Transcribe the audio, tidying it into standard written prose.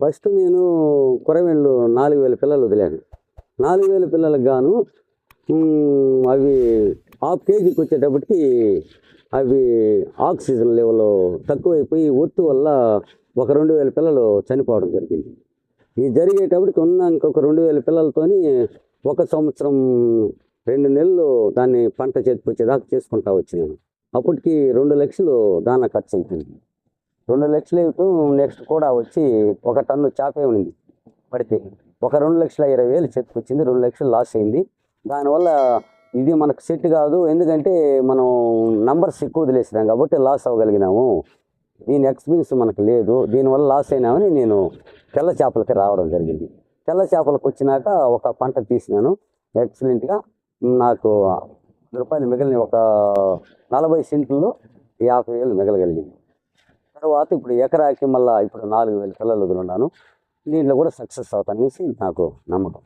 First నేను కొరమేళ్ళు 4000 పిల్లలు వదిలాను. 4000 పిల్లలకు గాను అవి హాఫ్ కేజీకి వచ్చేటప్పటికి అవి ఆక్సిజన్ లెవెల్ తక్కువైపోయి ఒత్తు వల్ల ఒక 2000 పిల్లలు చనిపోవడం జరిగింది. ఇది జరిగేటప్పటికి ఉన్న ఇంకొక 2000 పిల్లలతోని 1 సంవత్సరం 2 నెలలు దాన్ని పంట చేతికి వచ్చేదాకా చేసుకుంటా వచ్చినాను. అప్పటికి 2 లక్షలు దానా ఖర్చు అయిపోయింది. 2 లక్షలు అయిపోతూ నెక్స్ట్ కూడా వచ్చి 1 టన్ను చేపే ఉంది పడితే ఒక 2,20,000 చేతికి వచ్చింది. 2 లక్షలు లాస్ అయింది. దానివల్ల ఇది మనకు సెట్ కాదు, ఎందుకంటే మనం నంబర్స్ ఎక్కువ వదిలేసినాం కాబట్టి లాస్ అవ్వగలిగినాము. దీని ఎక్స్పీరియన్స్ మనకు లేదు, దీనివల్ల లాస్ అయినామని నేను తెల్ల చేపలకి రావడం జరిగింది. తెల్ల చేపలకు వచ్చినాక ఒక పంట తీసినాను ఎక్సలెంట్గా. నాకు రూపాయలు మిగిలిన ఒక 40 సెంట్లలో 50,000 మిగలగలిగింది. తర్వాత ఇప్పుడు ఎకరాకి మళ్ళీ ఇప్పుడు 4,000 పిల్లలు వదులున్నాను. దీంట్లో కూడా సక్సెస్ అవుతానేసి నాకు నమ్మకం.